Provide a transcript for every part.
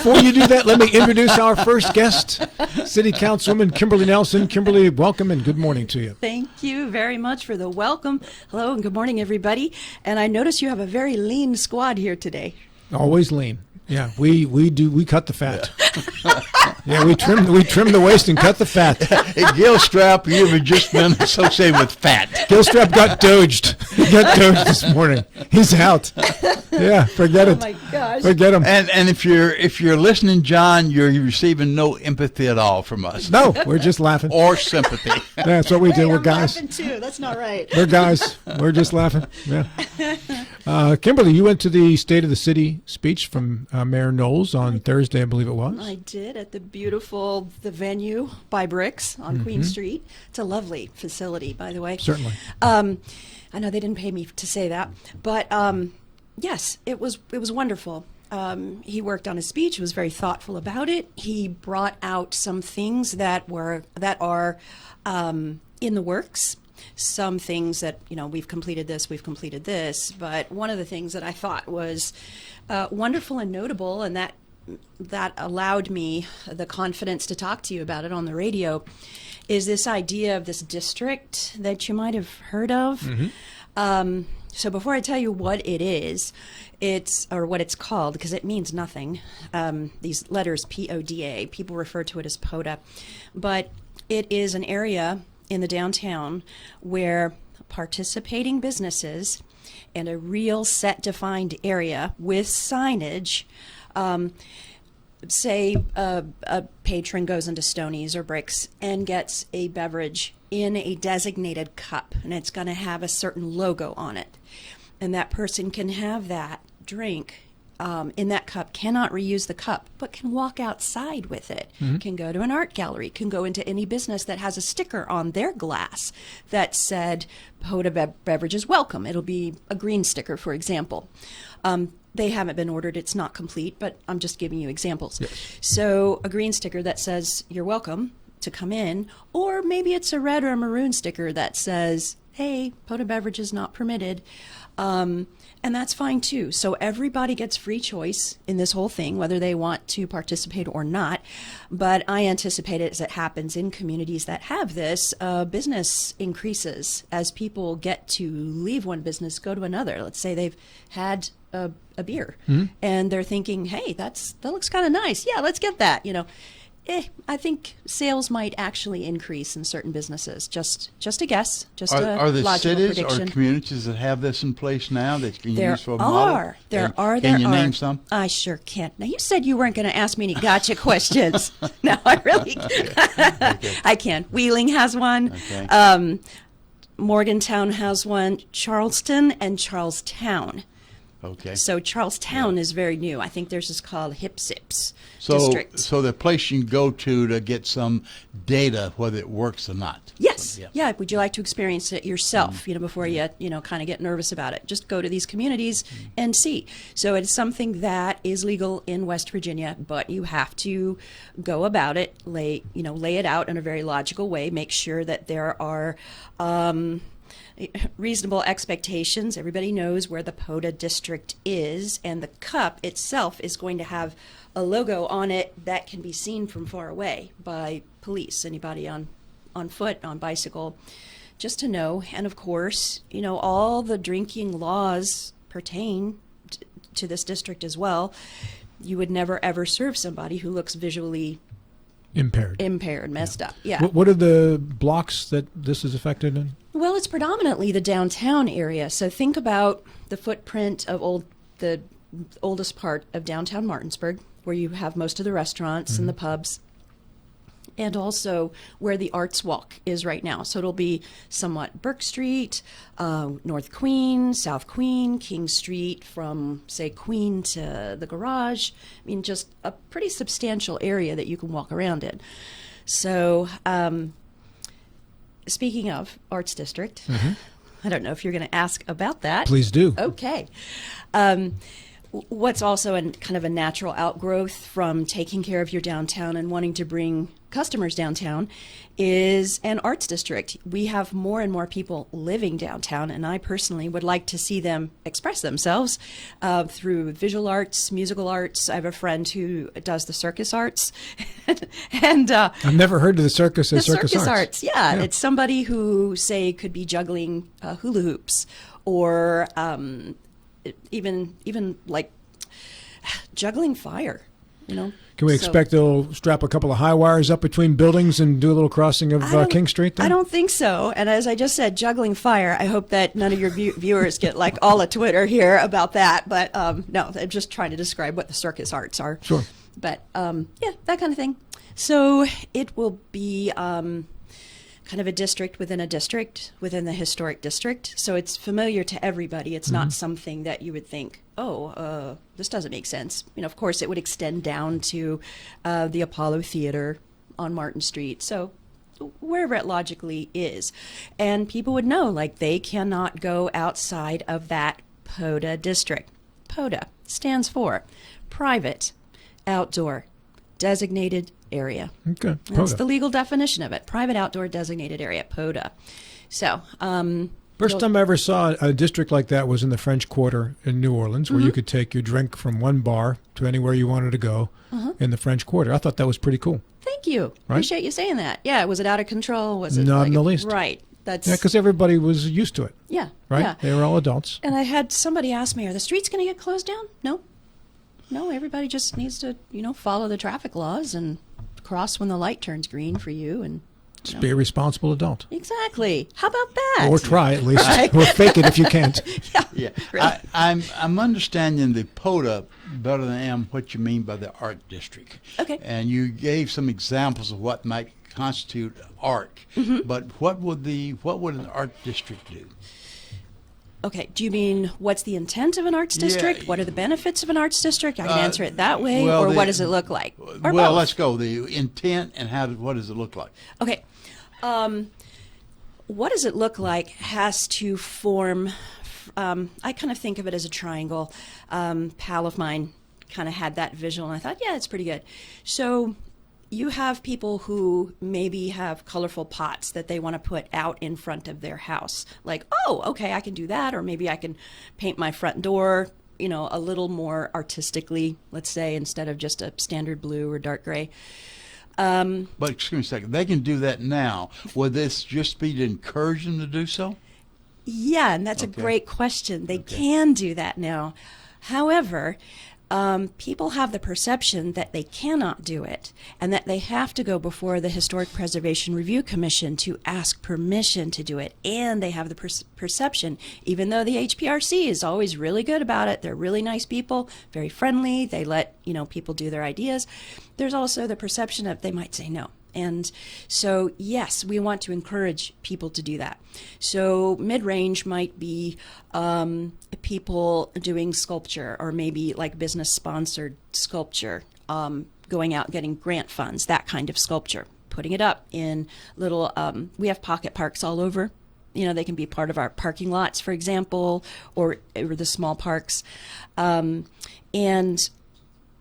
before you do that, let me introduce our first guest, City Councilwoman Kimberly Nelson. Kimberly, welcome and good morning to you. Thank you very much for the welcome. Hello and good morning, everybody. And I notice you have a very lean squad here today. Always lean. Yeah, we cut the fat. Yeah, we trim the waist and cut the fat. Hey, Gilstrap, you have just been associated with fat. Gilstrap got doged. He got doged this morning. He's out. Yeah, forget it. Oh my gosh. Forget him. And if you're listening, John, you're receiving no empathy at all from us. No, we're just laughing. Or sympathy. That's what we do. We're I'm guys. laughing too. That's not right. We're guys. We're just laughing. Yeah. Kimberly, you went to the State of the City speech from Mayor Knowles on Thursday, I believe it was. I did at the venue by Bricks on Queen Street. It's a lovely facility, by the way. Certainly. I know they didn't pay me to say that, but yes, it was wonderful. He worked on his speech. He was very thoughtful about it. He brought out some things that are in the works. Some things that, we've completed this, but one of the things that I thought was wonderful and notable, and that allowed me the confidence to talk to you about it on the radio, is this idea of this district that you might have heard of. Mm-hmm. So before I tell you what it is, or what it's called, because it means nothing, these letters PODA, people refer to it as PODA, but it is an area in the downtown where participating businesses in a real set defined area with signage, say a patron goes into Stoney's or Bricks and gets a beverage in a designated cup, and it's going to have a certain logo on it, and that person can have that drink in that cup, cannot reuse the cup, but can walk outside with it, can go to an art gallery, can go into any business that has a sticker on their glass that said PODA beverages welcome. It'll be a green sticker, for example. They haven't been ordered. It's not complete, but I'm just giving you examples. Yes. So a green sticker that says you're welcome to come in, or maybe it's a red or a maroon sticker that says, hey, PODA beverages not permitted. And that's fine too. So everybody gets free choice in this whole thing, whether they want to participate or not. But I anticipate it as it happens in communities that have this, business increases as people get to leave one business, go to another. Let's say they've had a beer and they're thinking, hey, that looks kind of nice. Yeah, let's get that, I think sales might actually increase in certain businesses. Just a guess. Are there cities prediction. or communities that have this in place now that you can use for a model? Can you name some? I sure can't. Now, you said you weren't going to ask me any gotcha questions. No, I really Okay. I can. Wheeling has one. Okay. Morgantown has one. Charleston and Charlestown. Okay. So Charlestown is very new. I think theirs is called Hipsips District. So the place you can go to get some data whether it works or not. Yes. Yeah. Would you like to experience it yourself, before you, kind of get nervous about it? Just go to these communities and see. So it's something that is legal in West Virginia, but you have to go about it, lay it out in a very logical way, make sure that there are reasonable expectations. Everybody knows where the PODA district is, and the cup itself is going to have a logo on it that can be seen from far away by police, anybody on foot, on bicycle, just to know. And of course, all the drinking laws pertain to this district as well. You would never ever serve somebody who looks visually impaired, messed up. Yeah. What are the blocks that this is affected in? Well, it's predominantly the downtown area. So think about the footprint of the oldest part of downtown Martinsburg, where you have most of the restaurants and the pubs, and also where the Arts Walk is right now. So it'll be somewhat Burke Street, North Queen, South Queen, King Street, from, say, Queen to the garage. I mean, just a pretty substantial area that you can walk around in. So speaking of Arts District, I don't know if you're going to ask about that. Please do. Okay. what's also kind of a natural outgrowth from taking care of your downtown and wanting to bring customers downtown is an arts district. We have more and more people living downtown, and I personally would like to see them express themselves through visual arts, musical arts. I have a friend who does the circus arts. And I've never heard of the circus as circus arts. Yeah, it's somebody who, say, could be juggling hula hoops or even like juggling fire, Can we expect they'll strap a couple of high wires up between buildings and do a little crossing of King Street then? I don't think so. And as I just said, juggling fire, I hope that none of your viewers get like all of Twitter here about that. But no, I'm just trying to describe what the circus arts are. Sure. But yeah, that kind of thing. So it will be kind of a district within the historic district. So it's familiar to everybody. It's not something that you would think, this doesn't make sense. Of course, it would extend down to the Apollo Theater on Martin Street. So wherever it logically is. And people would know, like, they cannot go outside of that POTA district. POTA stands for Private Outdoor Designated Area. Okay. That's the legal definition of it. Private Outdoor Designated Area, POTA. So, first time I ever saw a district like that was in the French Quarter in New Orleans, where you could take your drink from one bar to anywhere you wanted to go in the French Quarter. I thought that was pretty cool. Thank you. Right? Appreciate you saying that. Yeah, was it out of control? Was it Not in the least. Right. That's because everybody was used to it. Yeah. Right? Yeah. They were all adults. And I had somebody ask me, are the streets going to get closed down? No, everybody just needs to, follow the traffic laws and cross when the light turns green for you. And Just be a responsible adult. Exactly. How about that? Or try at least. Or fake it if you can't. Yeah. Really. I'm understanding the POTA better than I am what you mean by the art district. Okay. And you gave some examples of what might constitute art. But what would an art district do? Okay, do you mean what's the intent of an arts district? Yeah. What are the benefits of an arts district? I can answer it that way, well, or what does it look like? Or well, both. let's go. The intent and what does it look like? Okay. What does it look like has to form, I kind of think of it as a triangle. Pal of mine kind of had that visual, and I thought, yeah, it's pretty good. So you have people who maybe have colorful pots that they want to put out in front of their house. Like, oh, okay, I can do that. Or maybe I can paint my front door, a little more artistically, let's say, instead of just a standard blue or dark gray. But excuse me a second. They can do that now. Would this just be to encourage them to do so? Yeah, and that's a great question. They can do that now. However, people have the perception that they cannot do it and that they have to go before the Historic Preservation Review Commission to ask permission to do it. And they have the perception, even though the HPRC is always really good about it, they're really nice people, very friendly, they let people do their ideas, there's also the perception of they might say no. And so, yes, we want to encourage people to do that. So mid-range might be people doing sculpture, or maybe like business-sponsored sculpture, going out getting grant funds, that kind of sculpture, putting it up in little, we have pocket parks all over. They can be part of our parking lots, for example, or the small parks. And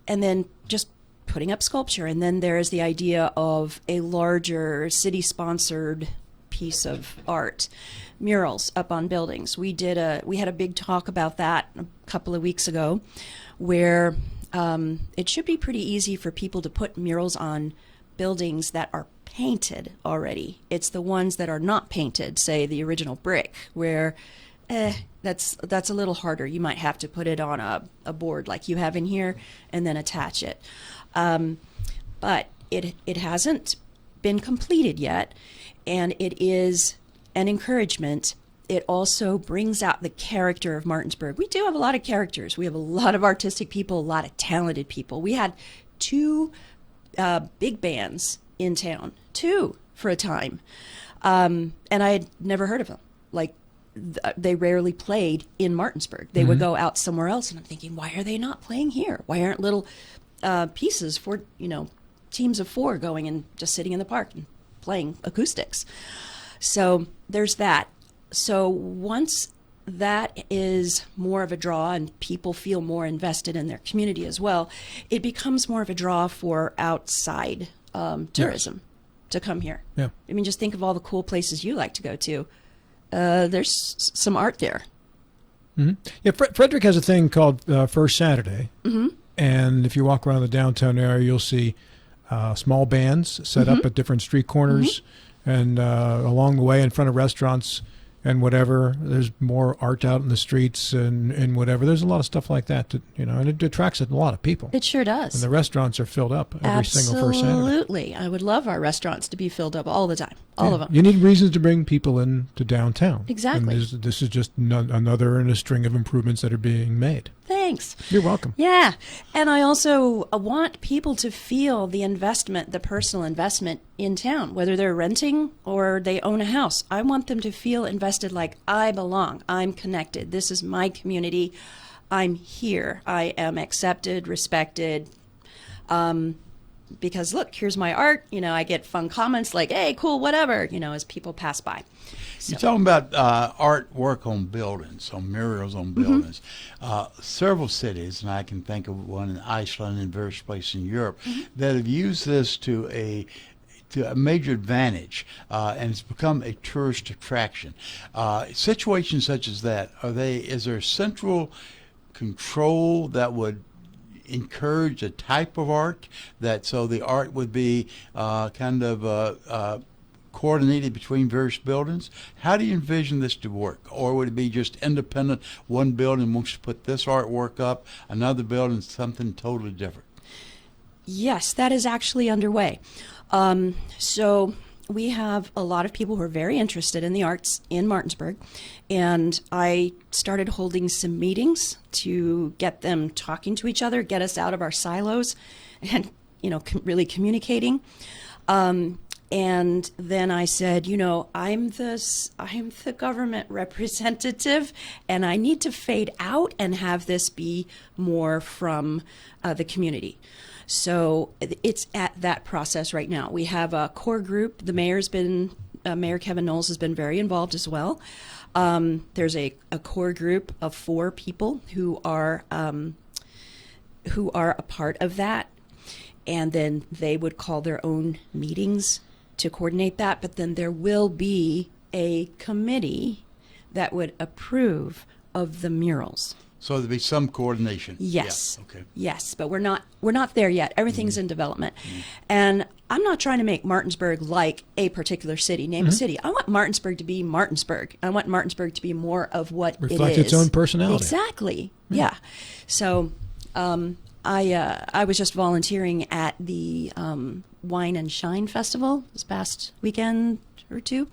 then just putting up sculpture. And then there's the idea of a larger city-sponsored piece of art, murals up on buildings. We had a big talk about that a couple of weeks ago, where it should be pretty easy for people to put murals on buildings that are painted already. It's the ones that are not painted, say the original brick, where that's a little harder. You might have to put it on a board like you have in here and then attach it. But it hasn't been completed yet, and it is an encouragement. It also brings out the character of Martinsburg. We do have a lot of characters. We have a lot of artistic people, a lot of talented people. We had 2 big bands in town, 2 for a time, and I had never heard of them. Like, they rarely played in Martinsburg. They would go out somewhere else, and I'm thinking, why are they not playing here? Why aren't little pieces for teams of 4 going and just sitting in the park and playing acoustics? So there's that. So once that is more of a draw, and people feel more invested in their community as well, it becomes more of a draw for outside tourism to come here. Yeah. I mean, just think of all the cool places you like to go to. There's some art there. Mm-hmm. Yeah, Frederick has a thing called First Saturday. Mm-hmm. And if you walk around the downtown area, you'll see small bands set up at different street corners and along the way in front of restaurants and whatever. There's more art out in the streets and whatever. There's a lot of stuff like that, and it attracts a lot of people. It sure does. And the restaurants are filled up every single First Saturday. Absolutely. I would love our restaurants to be filled up all the time, all of them. You need reasons to bring people into downtown. Exactly. And this is just another in a string of improvements that are being made. Thanks. You're welcome. Yeah. And I also want people to feel the investment, the personal investment in town, whether they're renting or they own a house. I want them to feel invested, like I belong, I'm connected, this is my community, I'm here, I am accepted, respected. Because look, here's my art, I get fun comments like, hey, cool, whatever, as people pass by. So. You're talking about artwork on buildings, on murals on buildings. Several cities, and I can think of one in Iceland and various places in Europe, that have used this to a major advantage, and it's become a tourist attraction. Situations such as that, is there central control that would encourage a type of art, so the art would be coordinated between various buildings? How do you envision this to work? Or would it be just independent? One building wants to put this artwork up, another building something totally different? Yes, that is actually underway. So we have a lot of people who are very interested in the arts in Martinsburg, and I started holding some meetings to get them talking to each other, get us out of our silos, and really communicating. And then I said, I'm the government representative, and I need to fade out and have this be more from the community. So it's at that process right now. We have a core group. The Mayor Kevin Knowles has been very involved as well. There's a core group of 4 people who are a part of that, and then they would call their own meetings to coordinate that. But then there will be a committee that would approve of the murals. So there'd be some coordination. Yes. Yeah. Okay. Yes, but we're not there yet. Everything's in development. And I'm not trying to make Martinsburg like a particular city, name a city. I want Martinsburg to be Martinsburg. I want Martinsburg to be more of what it is. Reflect its own personality. Exactly. Yeah. So I was just volunteering at the Wine and Shine Festival this past weekend or 2.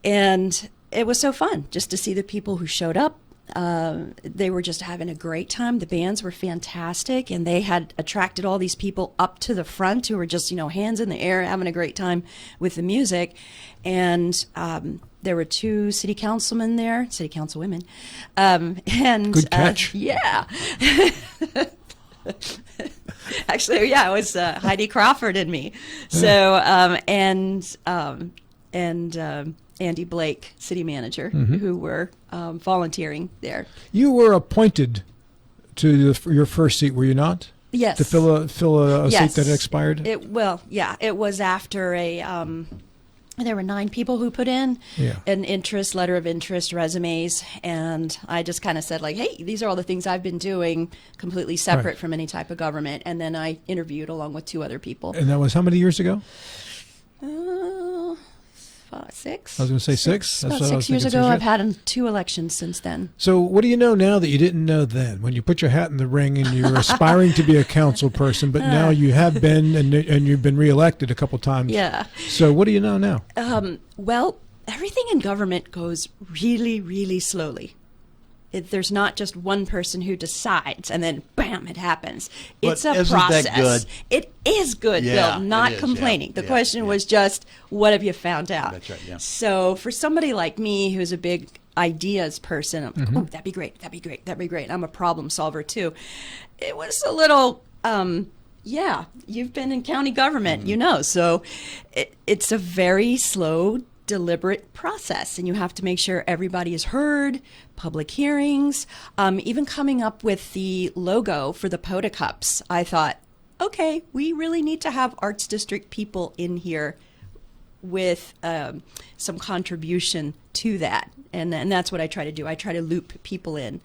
And it was so fun just to see the people who showed up. They were just having a great time. The bands were fantastic, and they had attracted all these people up to the front who were just, hands in the air, having a great time with the music. And there were 2 city councilwomen there, city councilwomen. And good catch. Yeah. Actually, yeah, it was Heidi Crawford and me. So and Andy Blake, city manager, who were volunteering there. You were appointed to your first seat, were you not? Yes. To fill a seat that had expired? It was after there were 9 people who put in an letter of interest, resumes, and I just kind of said, like, hey, these are all the things I've been doing completely separate from any type of government. And then I interviewed along with 2 other people. And that was how many years ago? 6. I was going to say 6. About 6 years ago. I've had 2 elections since then. So what do you know now that you didn't know then? When you put your hat in the ring and you're aspiring to be a council person, but now you have been and you've been reelected a couple times. Yeah. So what do you know now? Well, everything in government goes really, really slowly. There's not just one person who decides and then bam, it happens. It's a process. That good? It is good, Bill. Not complaining. The question was just, what have you found out? That's right. Yeah. So for somebody like me, who's a big ideas person, I'm like, oh, that'd be great. That'd be great. That'd be great. I'm a problem solver too. It was a little. You've been in county government, So it's a very slow deliberate process, and you have to make sure everybody is heard, public hearings, even coming up with the logo for the Poda Cups. I thought, okay, we really need to have Arts District people in here with some contribution to that. And that's what I try to do. I try to loop people in.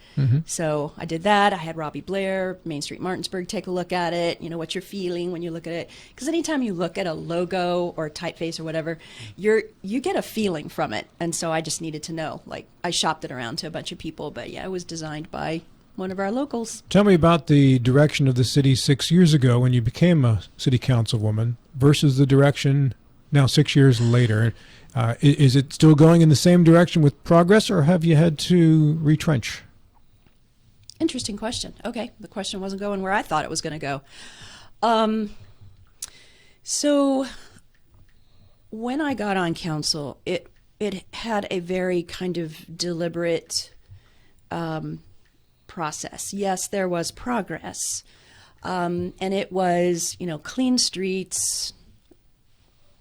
So I did that. I had Robbie Blair, Main Street Martinsburg, take a look at it. You know, what you're feeling when you look at it. Because anytime you look at a logo or a typeface or whatever, you get a feeling from it. And so I just needed to know. Like, I shopped it around to a bunch of people. But yeah, it was designed by one of our locals. Tell me about the direction of the city 6 years ago when you became a city councilwoman versus the direction now 6 years later. Is it still going in the same direction with progress, or have you had to retrench? Interesting question. Okay, the question wasn't going where I thought it was going to go. So when I got on council, it had a very kind of deliberate process. Yes, there was progress, and it was, clean streets,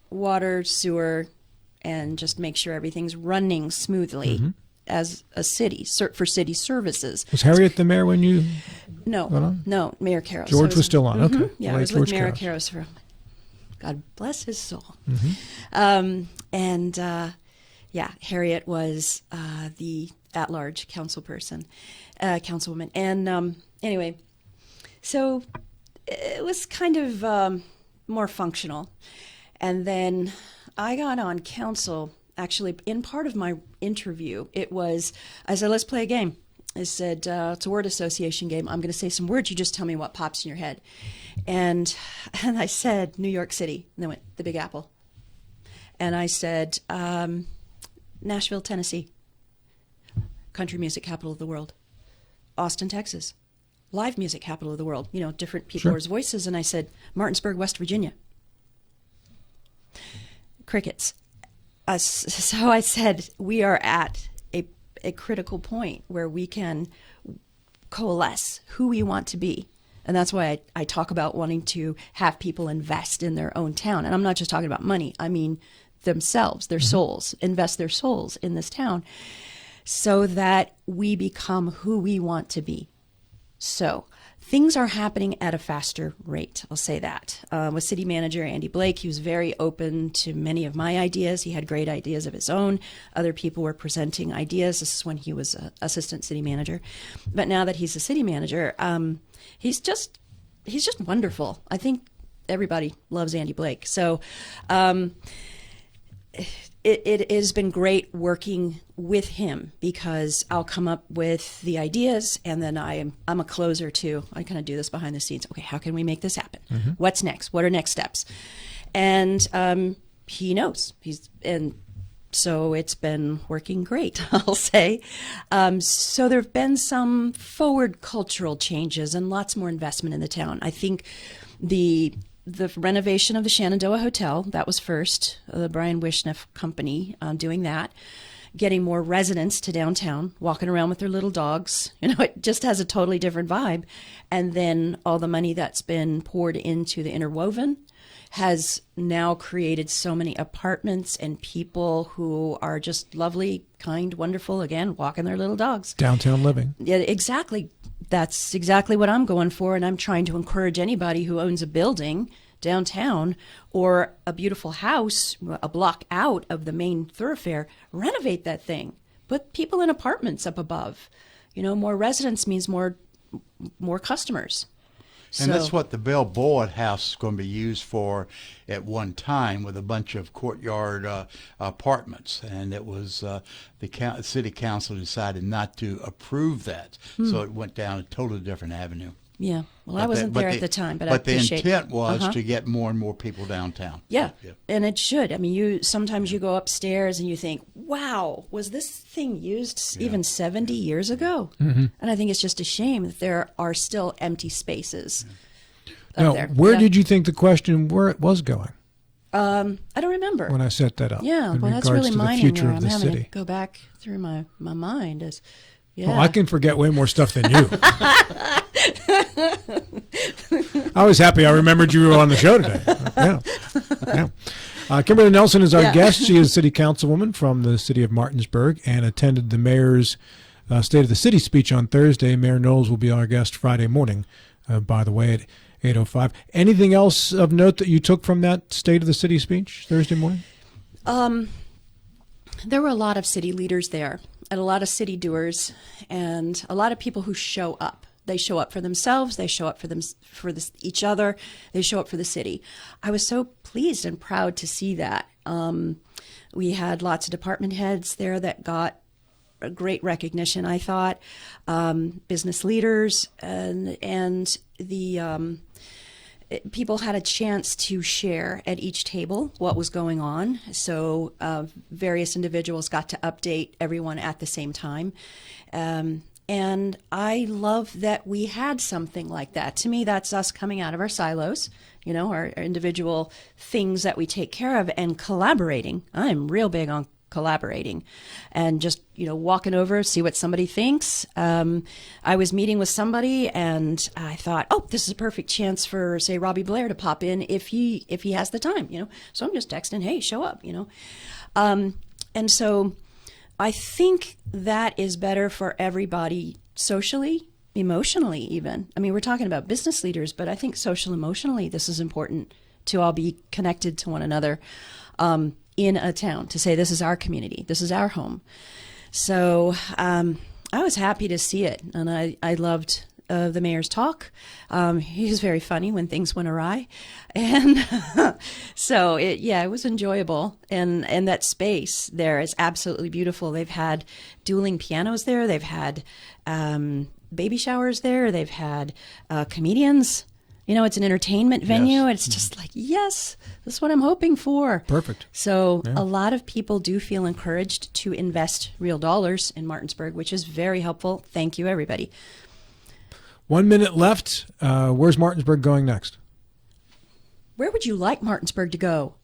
water, sewer, and just make sure everything's running smoothly as a city for city services. Was Harriet the mayor when you? No, Mayor Karros. George was still on. Okay, yeah, I was with Mayor Karros for, God bless his soul. Harriet was the at-large councilwoman, and anyway, so it was kind of more functional. And then I got on council, actually, in part of my interview, I said, let's play a game. I said, it's a word association game. I'm going to say some words. You just tell me what pops in your head. And I said, New York City. And they went, the Big Apple. And I said, Nashville, Tennessee. Country music capital of the world. Austin, Texas. Live music capital of the world. Different people's voices. And I said, Martinsburg, West Virginia. Crickets. So I said, we are at a critical point where we can coalesce who we want to be. And that's why I talk about wanting to have people invest in their own town. And I'm not just talking about money. I mean themselves, their souls, invest their souls in this town so that we become who we want to be. So things are happening at a faster rate. I'll say that. With city manager Andy Blake, he was very open to many of my ideas. He had great ideas of his own. Other people were presenting ideas. This is when he was assistant city manager. But now that he's a city manager, he's just wonderful. I think everybody loves Andy Blake. So it has been great working with him because I'll come up with the ideas and then I'm a closer too. I kind of do this behind the scenes. Okay, how can we make this happen? What's next? What are next steps? And he knows. And so it's been working great, I'll say. So there have been some forward cultural changes and lots more investment in the town. I think the renovation of the Shenandoah Hotel, that was first, the Brian Wishneff company doing that, getting more residents to downtown, walking around with their little dogs. It just has a totally different vibe. And then all the money that's been poured into the Interwoven has now created so many apartments and people who are just lovely, kind, wonderful, again, walking their little dogs. Downtown living. Yeah, exactly. That's exactly what I'm going for, and I'm trying to encourage anybody who owns a building downtown or a beautiful house a block out of the main thoroughfare, renovate that thing. Put people in apartments up above. More residents means more customers. And that's what the Bellboard House is going to be used for at one time, with a bunch of courtyard apartments. And it was the city council decided not to approve that, so it went down a totally different avenue. Yeah, well, I wasn't there at the time, but I appreciate. But the intent was to get more and more people downtown. Yeah, and it should. I mean, sometimes you go upstairs and you think, wow, was this thing used even 70 years ago? And I think it's just a shame that there are still empty spaces up there. Where did you think the question was going? I don't remember. When I set that up. Yeah, well, that's really mining there. I'm having to go back through my mind. Well, I can forget way more stuff than you. I was happy I remembered you were on the show today. Yeah. Yeah. Kimberly Nelson is our guest. She is city councilwoman from the city of Martinsburg and attended the mayor's State of the City speech on Thursday. Mayor Knowles will be our guest Friday morning, by the way, at 8:05. Anything else of note that you took from that State of the City speech Thursday morning? There were a lot of city leaders there, and a lot of city doers, and a lot of people who show up. They show up for themselves. They show up for each other. They show up for the city. I was so pleased and proud to see that. We had lots of department heads there that got a great recognition, I thought. Business leaders and the people had a chance to share at each table what was going on. So various individuals got to update everyone at the same time. And I love that we had something like that. To me, that's us coming out of our silos, our individual things that we take care of and collaborating. I'm real big on collaborating and just, walking over, see what somebody thinks. I was meeting with somebody and I thought, this is a perfect chance for, say, Robbie Blair to pop in if he has the time, So I'm just texting, hey, show up, And so I think that is better for everybody socially, emotionally even. I mean, we're talking about business leaders, but I think social emotionally, this is important to all be connected to one another in a town, to say this is our community, this is our home. So I was happy to see it, and I loved the mayor's talk. He was very funny when things went awry. And so it was enjoyable. And that space there is absolutely beautiful. They've had dueling pianos there. They've had baby showers there. They've had comedians. It's an entertainment venue. Yes. It's just like, yes, this is what I'm hoping for. Perfect. So a lot of people do feel encouraged to invest real dollars in Martinsburg, which is very helpful. Thank you, everybody. 1 minute left. Where's Martinsburg going next? Where would you like Martinsburg to go?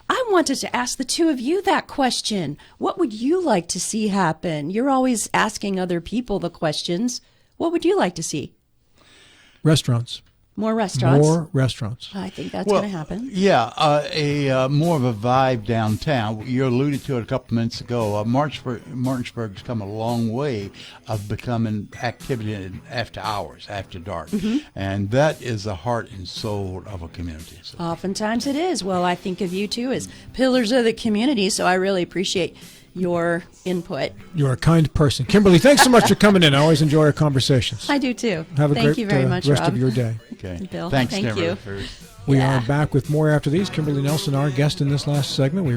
I wanted to ask the two of you that question. What would you like to see happen? You're always asking other people the questions. What would you like to see? Restaurants. More restaurants. More restaurants. I think that's going to happen. Yeah, more of a vibe downtown. You alluded to it a couple minutes ago. Martinsburg's come a long way of becoming activity after hours, after dark. And that is the heart and soul of a community. So. Oftentimes it is. Well, I think of you two as pillars of the community, so I really appreciate your input. You're a kind person. Kimberly, thanks so much for coming in. I always enjoy our conversations. I do too. Have a Thank great you very much, rest Rob. of your day. Okay. Bill, Thanks, thank Kimberly. you. We are back with more after these. Kimberly Nelson, our guest in this last segment. We